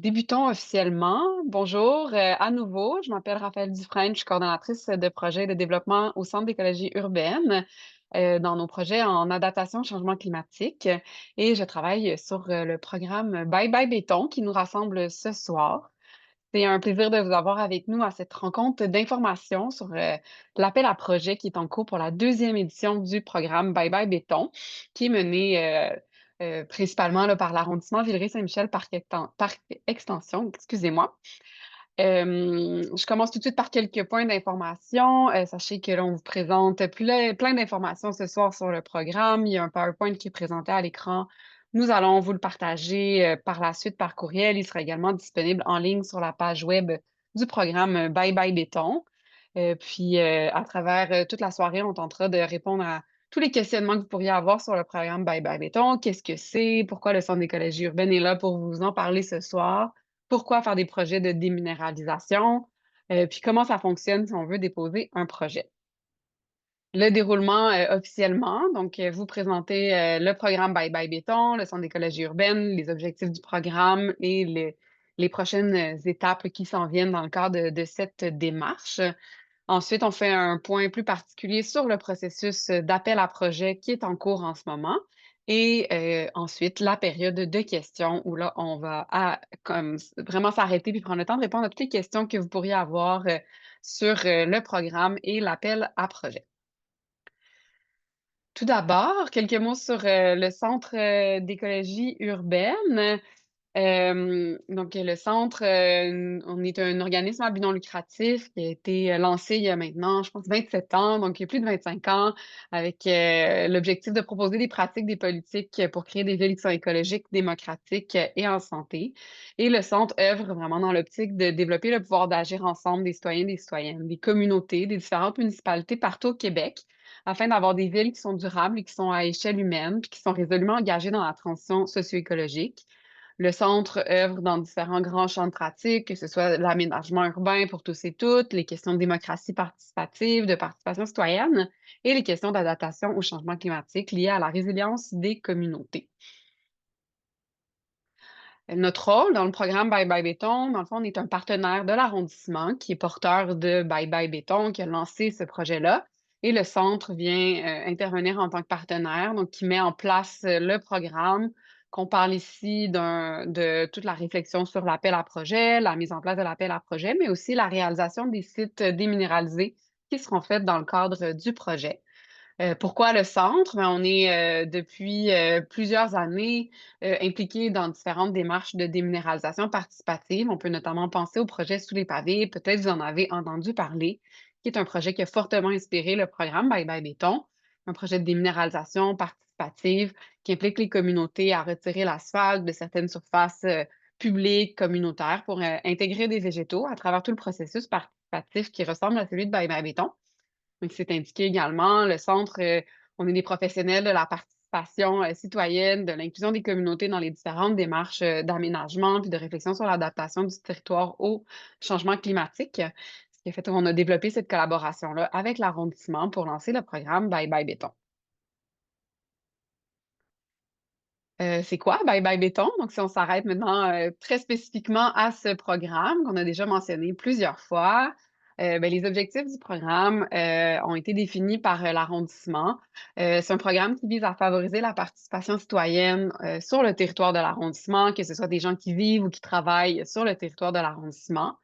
Débutons officiellement. Bonjour, à nouveau, je m'appelle Raphaël Dufresne, je suis coordonnatrice de projet de développement au Centre d'écologie urbaine, dans nos projets en adaptation au changement climatique et je travaille sur, le programme Bye bye béton qui nous rassemble ce soir. C'est un plaisir de vous avoir avec nous à cette rencontre d'informations sur, l'appel à projet qui est en cours pour la deuxième édition du programme Bye bye béton, qui est mené, principalement là, par l'arrondissement Villeray-Saint-Michel Parc Extension, excusez-moi. Je commence tout de suite par quelques points d'information. Sachez que là, on vous présente plein d'informations ce soir sur le programme. Il y a un PowerPoint qui est présenté à l'écran. Nous allons vous le partager par la suite par courriel. Il sera également disponible en ligne sur la page web du programme Bye Bye Béton. À travers toute la soirée, on tentera de répondre à tous les questionnements que vous pourriez avoir sur le programme Bye Bye Béton. Qu'est-ce que c'est? Pourquoi le Centre d'écologie urbaine est là pour vous en parler ce soir? Pourquoi faire des projets de déminéralisation? Puis comment ça fonctionne si on veut déposer un projet. Le déroulement, officiellement, donc vous présentez, le programme Bye Bye Béton, le Centre d'écologie urbaine, les objectifs du programme et les prochaines, étapes qui s'en viennent dans le cadre de cette démarche. Ensuite, on fait un point plus particulier sur le processus, d'appel à projet qui est en cours en ce moment et ensuite la période de questions où là, on va comme vraiment s'arrêter puis prendre le temps de répondre à toutes les questions que vous pourriez avoir, sur, le programme et l'appel à projet. Tout d'abord, quelques mots sur, le Centre, d'écologie urbaine. Le centre, on est un organisme à but non lucratif qui a été, lancé il y a maintenant, je pense 27 ans, donc il y a plus de 25 ans, avec, l'objectif de proposer des pratiques, des politiques, pour créer des villes qui sont écologiques, démocratiques, et en santé. Et le centre œuvre vraiment dans l'optique de développer le pouvoir d'agir ensemble des citoyens, des citoyennes, des communautés, des différentes municipalités partout au Québec, afin d'avoir des villes qui sont durables et qui sont à échelle humaine, puis qui sont résolument engagées dans la transition socio-écologique. Le centre œuvre dans différents grands champs de pratique, que ce soit l'aménagement urbain pour tous et toutes, les questions de démocratie participative, de participation citoyenne et les questions d'adaptation au changement climatique liées à la résilience des communautés. Notre rôle dans le programme Bye Bye Béton, dans le fond, on est un partenaire de l'arrondissement qui est porteur de Bye Bye Béton, qui a lancé ce projet-là. Et le centre vient intervenir en tant que partenaire, donc qui met en place le programme, qu'on parle ici de toute la réflexion sur l'appel à projet, la mise en place de l'appel à projet, mais aussi la réalisation des sites déminéralisés qui seront faits dans le cadre du projet. Pourquoi le centre? Ben, on est, depuis, plusieurs années, impliqués dans différentes démarches de déminéralisation participative. On peut notamment penser au projet Sous les pavés, peut-être vous en avez entendu parler, qui est un projet qui a fortement inspiré le programme Bye Bye Béton, un projet de déminéralisation participative qui implique les communautés à retirer l'asphalte de certaines surfaces, publiques, communautaires pour, intégrer des végétaux à travers tout le processus participatif qui ressemble à celui de Bye Bye Béton. Donc, c'est indiqué également. Le centre, on est des professionnels de la participation, citoyenne, de l'inclusion des communautés dans les différentes démarches, d'aménagement puis de réflexion sur l'adaptation du territoire au changement climatique. Ce qui a fait qu'on a développé cette collaboration-là avec l'arrondissement pour lancer le programme Bye Bye Béton. C'est quoi Bye Bye Béton? Donc, si on s'arrête maintenant, très spécifiquement à ce programme qu'on a déjà mentionné plusieurs fois, les objectifs du programme, ont été définis par, l'arrondissement. C'est un programme qui vise à favoriser la participation citoyenne, sur le territoire de l'arrondissement, que ce soit des gens qui vivent ou qui travaillent sur le territoire de l'arrondissement.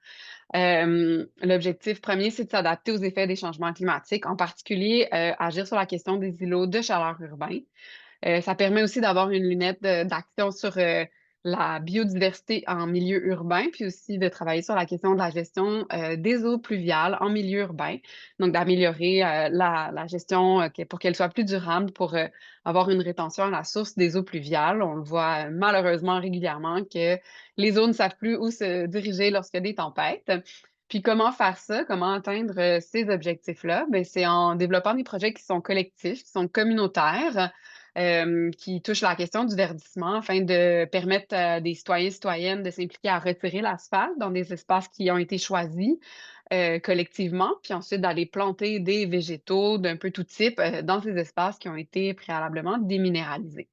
L'objectif premier, c'est de s'adapter aux effets des changements climatiques, en particulier, agir sur la question des îlots de chaleur urbains. Ça permet aussi d'avoir une lunette d'action sur, la biodiversité en milieu urbain, puis aussi de travailler sur la question de la gestion, des eaux pluviales en milieu urbain. Donc d'améliorer, la gestion, pour qu'elle soit plus durable, pour, avoir une rétention à la source des eaux pluviales. On le voit, malheureusement régulièrement que les eaux ne savent plus où se diriger lorsqu'il y a des tempêtes. Puis comment faire ça? Comment atteindre, ces objectifs-là? Ben c'est en développant des projets qui sont collectifs, qui sont communautaires, qui touche la question du verdissement afin de permettre à des citoyens et citoyennes de s'impliquer à retirer l'asphalte dans des espaces qui ont été choisis, collectivement, puis ensuite d'aller planter des végétaux d'un peu tout type, dans ces espaces qui ont été préalablement déminéralisés.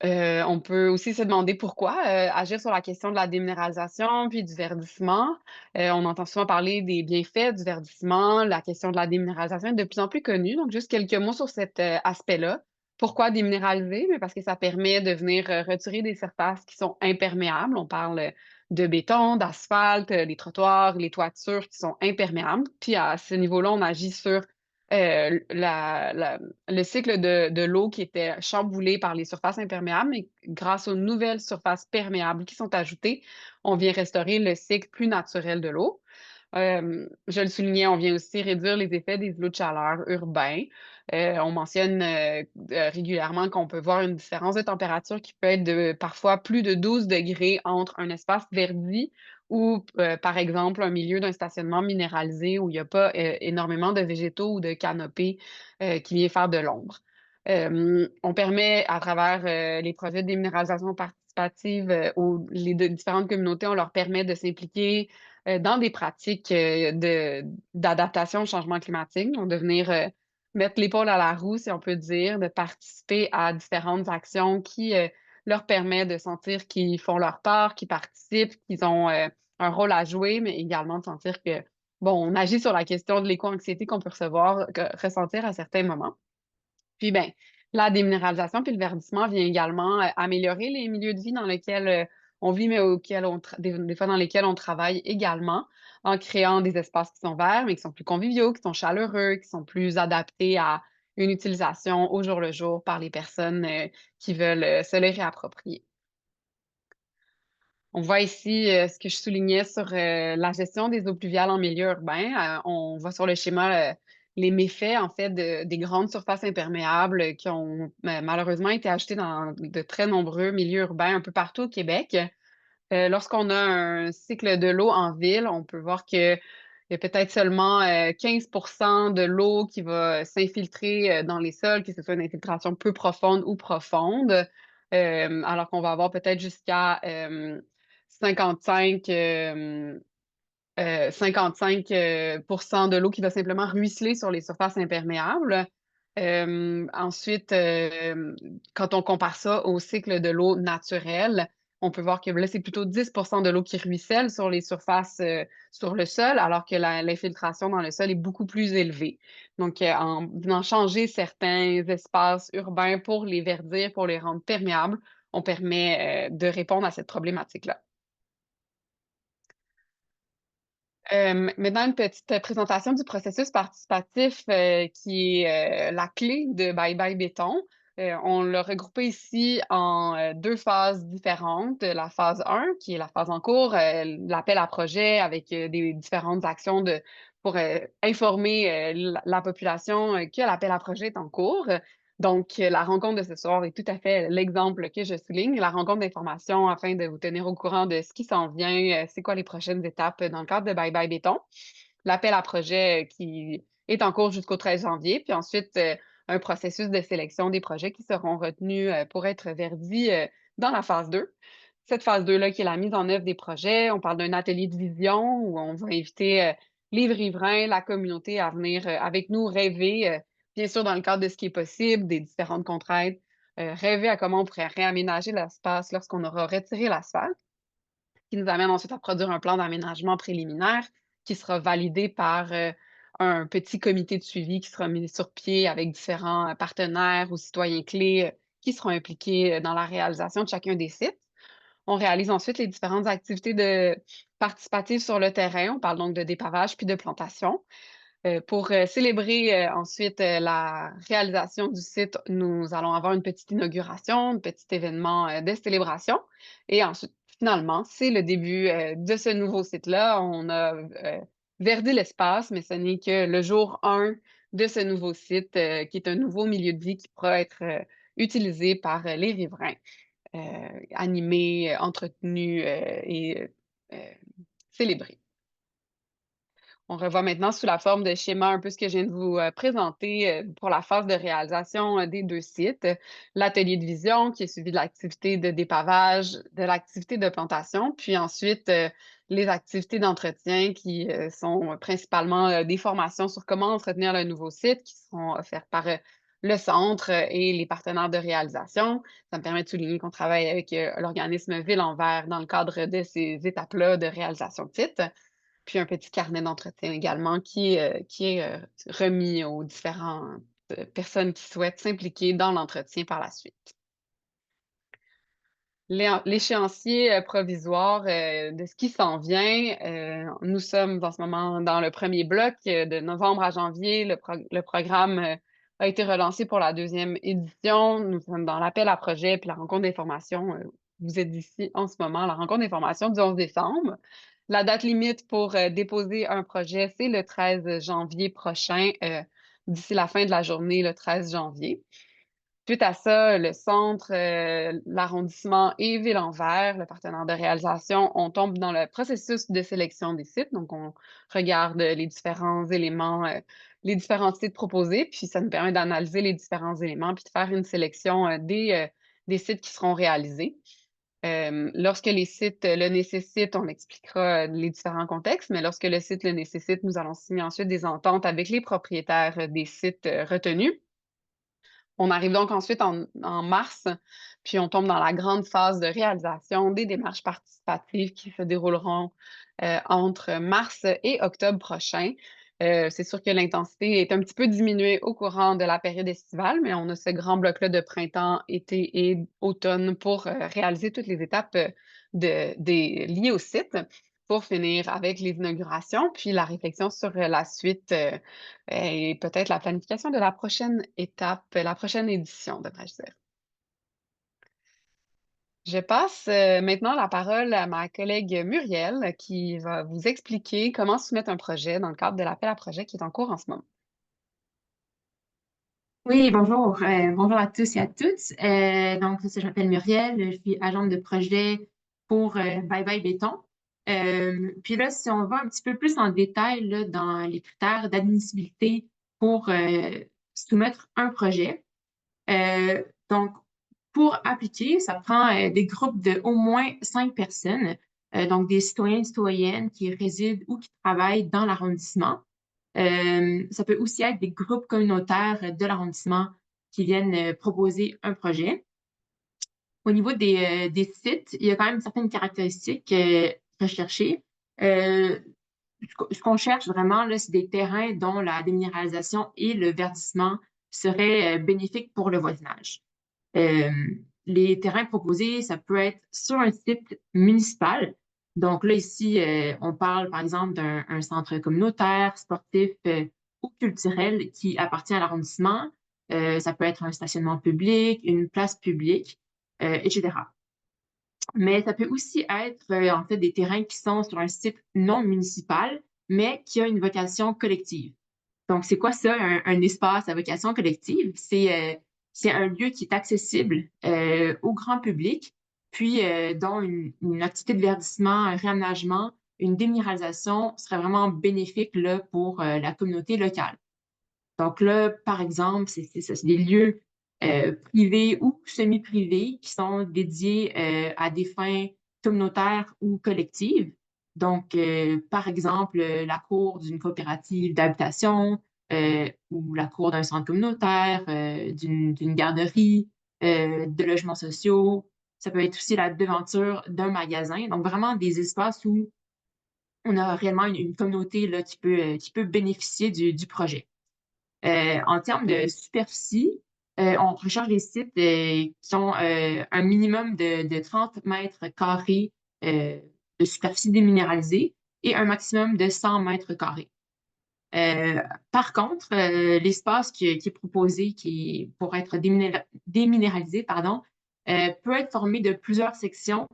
On peut aussi se demander pourquoi, agir sur la question de la déminéralisation puis du verdissement. On entend souvent parler des bienfaits du verdissement, la question de la déminéralisation est de plus en plus connue, donc juste quelques mots sur cet, aspect-là. Pourquoi déminéraliser? Mais parce que ça permet de venir, retirer des surfaces qui sont imperméables. On parle, de béton, d'asphalte, les trottoirs, les toitures qui sont imperméables. Puis à ce niveau-là, on agit sur, le cycle de l'eau qui était chamboulé par les surfaces imperméables, mais grâce aux nouvelles surfaces perméables qui sont ajoutées, on vient restaurer le cycle plus naturel de l'eau. Je le soulignais, on vient aussi réduire les effets des îlots de chaleur urbains. On mentionne régulièrement qu'on peut voir une différence de température qui peut être de parfois plus de 12 degrés entre un espace verdi ou, par exemple, un milieu d'un stationnement minéralisé où il n'y a pas énormément de végétaux ou de canopées qui viennent faire de l'ombre. On permet, à travers les projets de déminéralisation participative, différentes communautés, on leur permet de s'impliquer dans des pratiques d'adaptation au changement climatique, donc de venir mettre l'épaule à la roue, si on peut dire, de participer à différentes actions qui leur permettent de sentir qu'ils font leur part, qu'ils participent, qu'ils ont un rôle à jouer, mais également de sentir que, bon, on agit sur la question de l'éco-anxiété qu'on peut ressentir à certains moments. Puis, ben, la déminéralisation puis le verdissement vient également, améliorer les milieux de vie dans lesquels, on vit, mais auxquels on tra des fois dans lesquels on travaille également, en créant des espaces qui sont verts, mais qui sont plus conviviaux, qui sont chaleureux, qui sont plus adaptés à une utilisation au jour le jour par les personnes, qui veulent, se les réapproprier. On voit ici, ce que je soulignais sur, la gestion des eaux pluviales en milieu urbain. On voit sur le schéma, les méfaits, en fait, des grandes surfaces imperméables qui ont, malheureusement été ajoutées dans de très nombreux milieux urbains un peu partout au Québec. Lorsqu'on a un cycle de l'eau en ville, on peut voir qu'il y a peut-être seulement, 15 de l'eau qui va s'infiltrer, dans les sols, que ce soit une infiltration peu profonde ou profonde, alors qu'on va avoir peut-être jusqu'à, 55, 55 de l'eau qui va simplement ruisseler sur les surfaces imperméables. Ensuite, quand on compare ça au cycle de l'eau naturelle, on peut voir que là, c'est plutôt 10 de l'eau qui ruisselle sur les surfaces, sur le sol, alors que l'infiltration dans le sol est beaucoup plus élevée. Donc, en venant changer certains espaces urbains pour les verdir, pour les rendre perméables, on permet, de répondre à cette problématique-là. Maintenant, une petite présentation du processus participatif, qui est, la clé de Bye Bye Béton. On l'a regroupé ici en, 2 phases différentes. La phase 1, qui est la phase en cours, l'appel à projet avec, des différentes actions pour, informer, la population, que l'appel à projet est en cours. Donc, la rencontre de ce soir est tout à fait l'exemple que je souligne, la rencontre d'information afin de vous tenir au courant de ce qui s'en vient, c'est quoi les prochaines étapes dans le cadre de Bye Bye Béton. L'appel à projet qui est en cours jusqu'au 13 janvier, puis ensuite, un processus de sélection des projets qui seront retenus, pour être verdis, dans la phase 2. Cette phase 2-là qui est la mise en œuvre des projets, on parle d'un atelier de vision où on va inviter, les riverains, la communauté à venir, avec nous rêver, bien sûr dans le cadre de ce qui est possible, des différentes contraintes, rêver à comment on pourrait réaménager l'espace lorsqu'on aura retiré l'asphalte, qui nous amène ensuite à produire un plan d'aménagement préliminaire qui sera validé par, un petit comité de suivi qui sera mis sur pied avec différents, partenaires ou citoyens clés, qui seront impliqués, dans la réalisation de chacun des sites. On réalise ensuite les différentes activités participatives sur le terrain. On parle donc de dépavage puis de plantation. Pour, célébrer, ensuite, la réalisation du site, nous allons avoir une petite inauguration, un petit événement, de célébration et ensuite, finalement, c'est le début, de ce nouveau site-là. On a, verdé l'espace, mais ce n'est que le jour 1 de ce nouveau site, qui est un nouveau milieu de vie qui pourra être, utilisé par, les riverains, heu, animé, entretenu, et célébré. On revoit maintenant sous la forme de schéma un peu ce que je viens de vous, présenter, pour la phase de réalisation, des 2 sites. L'atelier de vision qui est suivi de l'activité de dépavage, de l'activité de plantation, puis ensuite, les activités d'entretien qui, sont principalement, des formations sur comment entretenir le nouveau site qui seront offertes par, le centre et les partenaires de réalisation. Ça me permet de souligner qu'on travaille avec l'organisme Ville en Vert dans le cadre de ces étapes-là de réalisation de site. Puis un petit carnet d'entretien également qui est remis aux différentes personnes qui souhaitent s'impliquer dans l'entretien par la suite. L'échéancier, provisoire, de ce qui s'en vient, nous sommes en ce moment dans le premier bloc, de novembre à janvier. Le programme, a été relancé pour la deuxième édition. Nous sommes dans l'appel à projets puis la rencontre d'information, vous êtes ici en ce moment, la rencontre d'information du 11 décembre. La date limite pour, déposer un projet, c'est le 13 janvier prochain, d'ici la fin de la journée, le 13 janvier. Suite à ça, le centre, l'arrondissement et Ville-en-Vert, le partenaire de réalisation, on tombe dans le processus de sélection des sites. Donc, on regarde les différents éléments, les différents sites proposés, puis ça nous permet d'analyser les différents éléments, puis de faire une sélection des sites qui seront réalisés. Lorsque les sites le nécessitent, on expliquera les différents contextes, mais lorsque le site le nécessite, nous allons signer ensuite des ententes avec les propriétaires des sites retenus. On arrive donc ensuite en mars, puis on tombe dans la grande phase de réalisation des démarches participatives qui se dérouleront, entre mars et octobre prochain. C'est sûr que l'intensité est un petit peu diminuée au courant de la période estivale, mais on a ce grand bloc-là de printemps, été et automne pour, réaliser toutes les étapes, liées au site, pour finir avec les inaugurations, puis la réflexion sur, la suite, et peut-être la planification de la prochaine étape, la prochaine édition, devrais-je dire. Je passe, maintenant la parole à ma collègue Muriel qui va vous expliquer comment soumettre un projet dans le cadre de l'appel à projet qui est en cours en ce moment. Oui, bonjour. Bonjour à tous et à toutes. Donc, je m'appelle Muriel, je suis agente de projet pour Bye Bye Béton. Puis là, si on va un petit peu plus en détail là, dans les critères d'admissibilité pour soumettre un projet. Donc, pour appliquer, ça prend des groupes de au moins 5 personnes, donc des citoyens et citoyennes qui résident ou qui travaillent dans l'arrondissement. Ça peut aussi être des groupes communautaires de l'arrondissement qui viennent proposer un projet. Au niveau des sites, il y a quand même certaines caractéristiques recherchées. Euh, ce qu'on cherche vraiment, là, c'est des terrains dont la déminéralisation et le verdissement seraient bénéfiques pour le voisinage. Euh, les terrains proposés, ça peut être sur un site municipal. Donc là, ici, on parle par exemple d'un centre communautaire, sportif ou culturel qui appartient à l'arrondissement. Ça peut être un stationnement public, une place publique, etc. Mais ça peut aussi être en fait des terrains qui sont sur un site non municipal, mais qui a une vocation collective. Donc, c'est quoi ça, un espace à vocation collective? C'est un lieu qui est accessible au grand public, puis dont une activité de verdissement, un réaménagement, une déminéralisation serait vraiment bénéfique là, pour la communauté locale. Donc là, par exemple, c'est ça, c'est des lieux privés ou semi-privés qui sont dédiés à des fins communautaires ou collectives. Donc, par exemple, la cour d'une coopérative d'habitation ou la cour d'un centre communautaire, d'une garderie, de logements sociaux. Ça peut être aussi la devanture d'un magasin. Donc, vraiment des espaces où on a réellement une communauté là, qui peut bénéficier du projet. En termes de superficie, on recherche des sites qui ont un minimum de 30 mètres carrés de superficie déminéralisée et un maximum de 100 mètres carrés. Par contre, l'espace qui est proposé pour être déminéralisé, pardon, peut être formé de plusieurs sections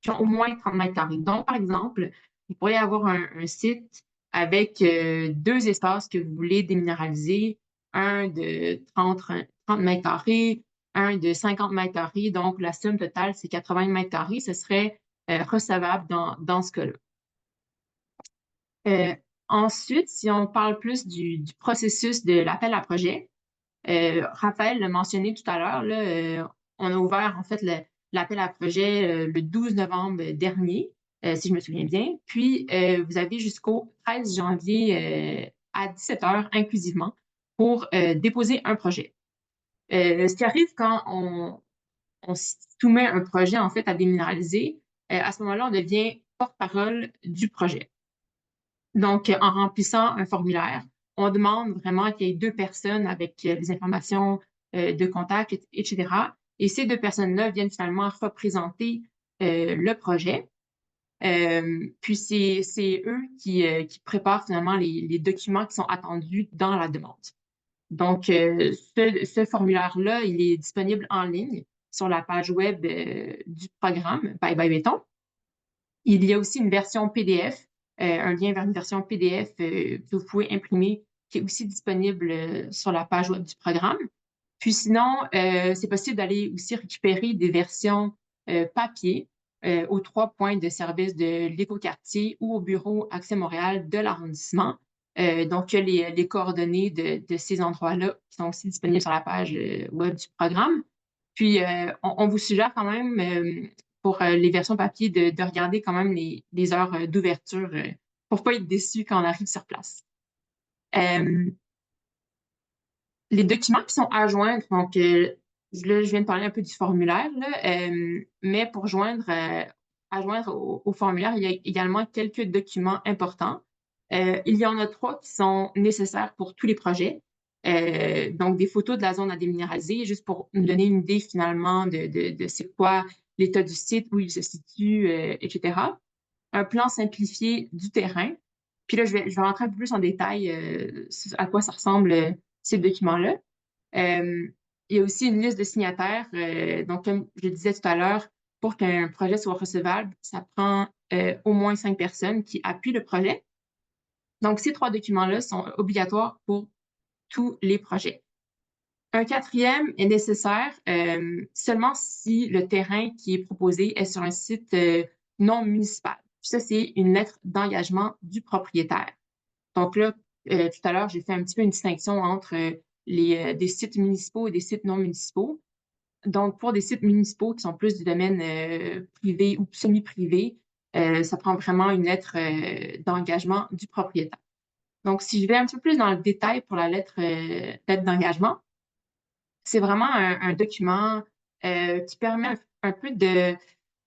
qui ont au moins 30 mètres carrés. Donc, par exemple, il pourrait y avoir un site avec deux espaces que vous voulez déminéraliser, un de 30 mètres carrés, un de 50 mètres carrés. Donc, la somme totale, c'est 80 mètres carrés. Ce serait recevable dans ce cas-là. Euh, Ensuite, si on parle plus du processus de l'appel à projet, Raphaël l'a mentionné tout à l'heure, là, on a ouvert en fait l'appel à projet le 12 novembre dernier, si je me souviens bien. Puis, vous avez jusqu'au 13 janvier à 17 heures inclusivement pour déposer un projet. Ce qui arrive quand on soumet un projet en fait à déminéraliser, à ce moment-là, on devient porte-parole du projet. Donc, en remplissant un formulaire, on demande vraiment qu'il y ait deux personnes avec les informations de contact, etc. Et ces deux personnes-là viennent finalement représenter le projet. Puis c'est eux qui préparent finalement les documents qui sont attendus dans la demande. Donc, ce formulaire-là, il est disponible en ligne sur la page web du programme Bye Bye Béton. Il y a aussi une version PDF, un lien vers une version PDF que vous pouvez imprimer, qui est aussi disponible sur la page web du programme. Puis sinon, c'est possible d'aller aussi récupérer des versions papier aux 3 points de service de l'écoquartier ou au bureau Accès Montréal de l'arrondissement. Donc, il y a les coordonnées de ces endroits-là qui sont aussi disponibles sur la page web du programme. Puis, on vous suggère quand même, pour les versions papier, de regarder quand même les heures d'ouverture pour pas être déçu quand on arrive sur place. Les documents qui sont à joindre, donc là, je viens de parler un peu du formulaire, là, mais pour à joindre au formulaire, il y a également quelques documents importants. Il y en a 3 qui sont nécessaires pour tous les projets. Donc, des photos de la zone à déminéraliser, juste pour nous donner une idée finalement de c'est quoi l'état du site, où il se situe, etc. Un plan simplifié du terrain. Puis là, je vais rentrer un peu plus en détail à quoi ça ressemble ces documents-là. Euh, il y a aussi une liste de signataires. Donc, comme je le disais tout à l'heure, pour qu'un projet soit recevable, ça prend au moins 5 personnes qui appuient le projet. Donc, ces 3 documents-là sont obligatoires pour tous les projets. Un quatrième est nécessaire seulement si le terrain qui est proposé est sur un site non municipal. Ça, c'est une lettre d'engagement du propriétaire. Donc là, tout à l'heure, j'ai fait un petit peu une distinction entre des sites municipaux et des sites non municipaux. Donc, pour des sites municipaux qui sont plus du domaine privé ou semi-privé, ça prend vraiment une lettre d'engagement du propriétaire. Donc, si je vais un petit peu plus dans le détail pour la lettre d'engagement, c'est vraiment un document qui permet un peu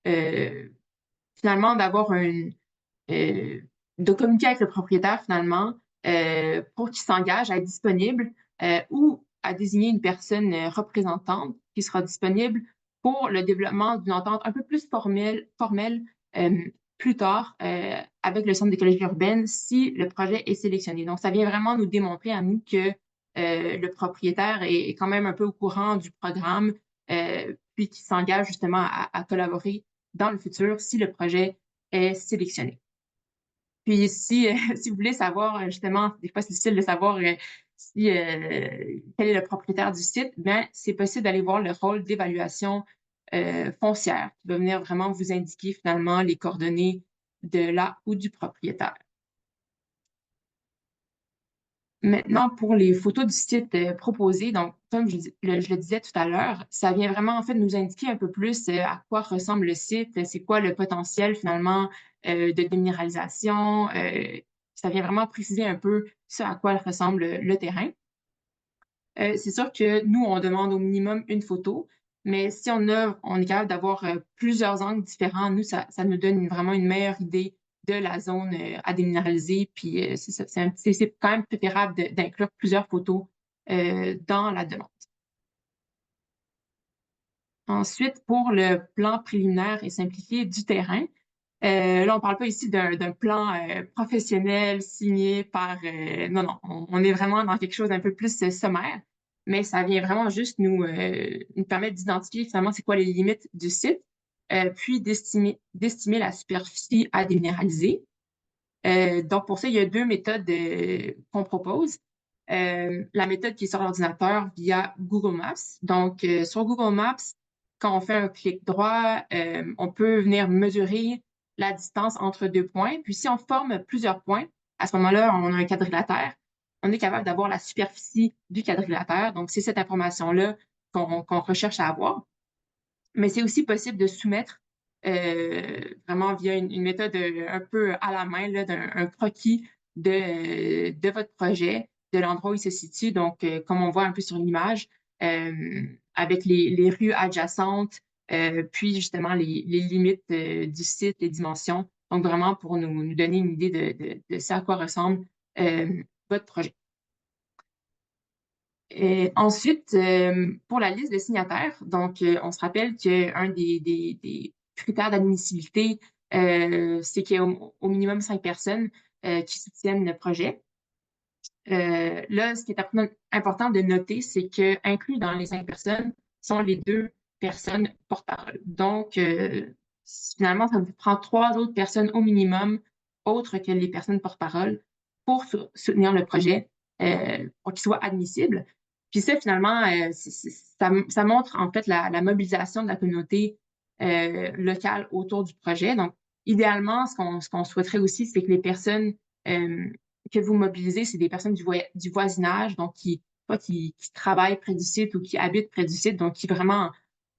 euh, finalement d'avoir euh, de communiquer avec le propriétaire finalement pour qu'il s'engage à être disponible ou à désigner une personne représentante qui sera disponible pour le développement d'une entente un peu plus formelle euh, plus tard avec le Centre d'écologie urbaine si le projet est sélectionné. Donc, ça vient vraiment nous démontrer à nous que le propriétaire est quand même un peu au courant du programme, puis qui s'engage justement à collaborer dans le futur si le projet est sélectionné. Puis si, si vous voulez savoir, justement, des fois c'est difficile de savoir quel est le propriétaire du site, bien, c'est possible d'aller voir le rôle d'évaluation foncière qui va venir vraiment vous indiquer finalement les coordonnées de la ou du propriétaire. Maintenant, pour les photos du site proposé, donc, comme je le disais tout à l'heure, ça vient vraiment en fait nous indiquer un peu plus à quoi ressemble le site, c'est quoi le potentiel finalement de déminéralisation. Ça vient vraiment préciser un peu ce à quoi ressemble le terrain. C'est sûr que nous, on demande au minimum une photo, mais si on est capable d'avoir plusieurs angles différents, nous, ça nous donne vraiment une meilleure idée de la zone à déminéraliser. Puis c'est quand même préférable d'inclure plusieurs photos dans la demande. Ensuite, pour le plan préliminaire et simplifié du terrain, là, on ne parle pas ici d'un plan professionnel signé par... non, non, on est vraiment dans quelque chose d'un peu plus sommaire, mais ça vient vraiment juste nous permettre d'identifier finalement c'est quoi les limites du site, puis d'estimer la superficie à déminéraliser. Donc, pour ça, il y a 2 méthodes qu'on propose. La méthode qui est sur l'ordinateur via Google Maps. Donc, sur Google Maps, quand on fait un clic droit, on peut venir mesurer la distance entre 2 points. Puis, si on forme plusieurs points, à ce moment-là, on a un quadrilatère. On est capable d'avoir la superficie du quadrilatère. Donc, c'est cette information-là qu'on recherche à avoir. Mais c'est aussi possible de soumettre vraiment via une méthode un peu à la main, là, un croquis de votre projet, de l'endroit où il se situe. Donc, comme on voit un peu sur l'image, avec les rues adjacentes, puis justement les limites du site, les dimensions. Donc vraiment pour nous donner une idée de ce à quoi ressemble votre projet. Et ensuite, pour la liste de signataires, donc on se rappelle qu'un des critères d'admissibilité, c'est qu'il y a au minimum 5 personnes qui soutiennent le projet. Là, ce qui est important de noter, c'est que inclus dans les 5 personnes sont les 2 personnes porte-parole. Donc, finalement, ça nous prend 3 autres personnes au minimum, autres que les personnes porte-parole, pour soutenir le projet, pour qu'il soit admissible. Puis ça, finalement, ça montre en fait la mobilisation de la communauté locale autour du projet. Donc, idéalement, ce qu'on souhaiterait aussi, c'est que les personnes que vous mobilisez, c'est des personnes du voisinage, donc qui travaillent près du site ou qui habitent près du site, donc qui vraiment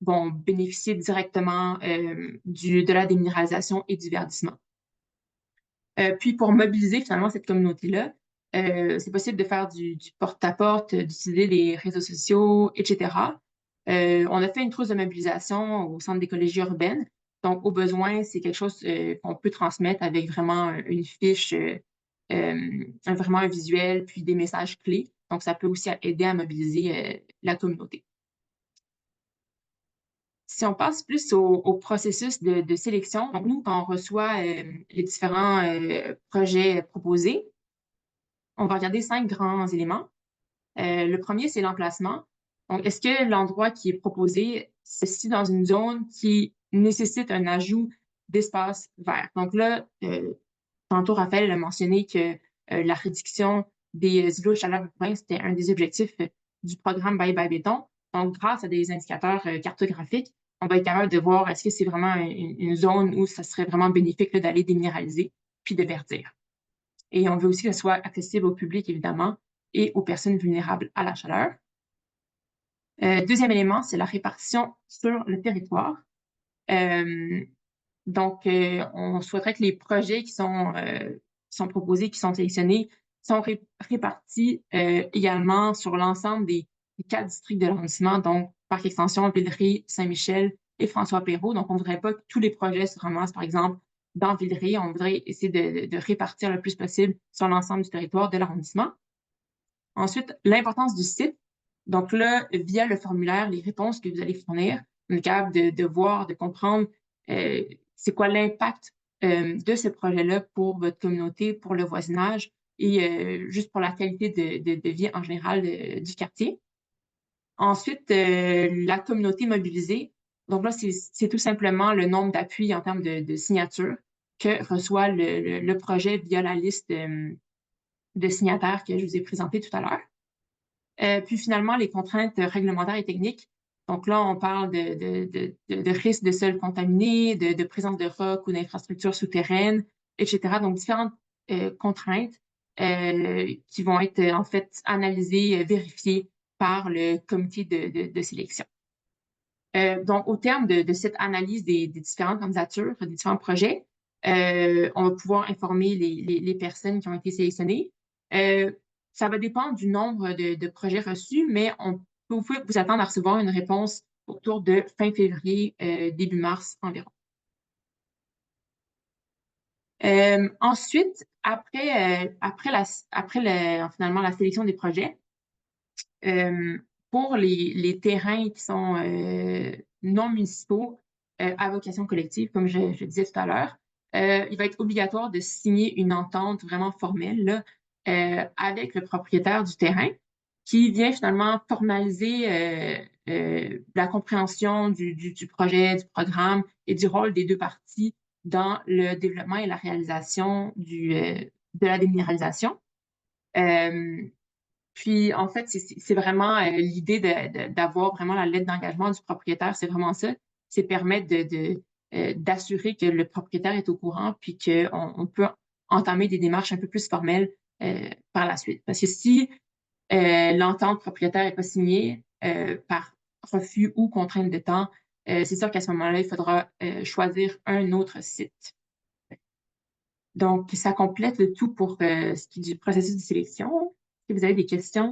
vont bénéficier directement de la déminéralisation et du verdissement. Puis pour mobiliser finalement cette communauté-là, c'est possible de faire du porte-à-porte, d'utiliser les réseaux sociaux, etc. On a fait une trousse de mobilisation au Centre d'écologie urbaine. Donc, au besoin, c'est quelque chose qu'on peut transmettre avec vraiment une fiche, vraiment un visuel, puis des messages clés. Donc, ça peut aussi aider à mobiliser la communauté. Si on passe plus au processus de sélection, donc nous, quand on reçoit les différents projets proposés, on va regarder 5 grands éléments. Le premier, c'est l'emplacement. Donc, est-ce que l'endroit qui est proposé se situe dans une zone qui nécessite un ajout d'espace vert? Donc là, tantôt, Raphaël a mentionné que la réduction des îlots de chaleur urbains, c'était un des objectifs du programme Bye Bye Béton. Donc, grâce à des indicateurs cartographiques, on va être capable de voir est-ce que c'est vraiment une zone où ça serait vraiment bénéfique d'aller déminéraliser puis de verdir. Et on veut aussi que ce soit accessible au public, évidemment, et aux personnes vulnérables à la chaleur. Deuxième élément, c'est la répartition sur le territoire. Donc, on souhaiterait que les projets qui sont proposés, qui sont sélectionnés, sont répartis également sur l'ensemble des 4 districts de l'arrondissement, donc Parc Extension, Villeray, Saint-Michel et François-Pérault. Donc, on ne voudrait pas que tous les projets se ramassent, par exemple, dans Villeray. On voudrait essayer de répartir le plus possible sur l'ensemble du territoire de l'arrondissement. Ensuite, l'importance du site. Donc là, via le formulaire, les réponses que vous allez fournir, on est capable de voir, de comprendre c'est quoi l'impact de ce projet-là pour votre communauté, pour le voisinage et juste pour la qualité de vie en général du quartier. Ensuite, la communauté mobilisée. Donc là, c'est tout simplement le nombre d'appuis en termes de signatures que reçoit le projet via la liste de signataires que je vous ai présenté tout à l'heure. Puis finalement, les contraintes réglementaires et techniques. Donc là, on parle de risque de sol contaminé, de présence de rocs ou d'infrastructures souterraines, etc. Donc différentes contraintes qui vont être en fait analysées, vérifiées par le comité de sélection. Donc, au terme de cette analyse des différentes candidatures, des différents projets, on va pouvoir informer les personnes qui ont été sélectionnées. Ça va dépendre du nombre de projets reçus, mais vous pouvez vous attendre à recevoir une réponse autour de fin février, début mars environ. Ensuite, finalement la sélection des projets, pour les terrains qui sont non municipaux à vocation collective, comme je disais tout à l'heure, il va être obligatoire de signer une entente vraiment formelle là, avec le propriétaire du terrain qui vient finalement formaliser la compréhension du projet, du programme et du rôle des 2 parties dans le développement et la réalisation de la déminéralisation. Puis, en fait, c'est vraiment l'idée d'avoir vraiment la lettre d'engagement du propriétaire. C'est vraiment ça. C'est permettre d'assurer que le propriétaire est au courant puis qu'on peut entamer des démarches un peu plus formelles par la suite. Parce que si l'entente propriétaire n'est pas signée par refus ou contrainte de temps, c'est sûr qu'à ce moment-là, il faudra choisir un autre site. Donc, ça complète le tout pour ce qui est du processus de sélection. Si vous avez des questions,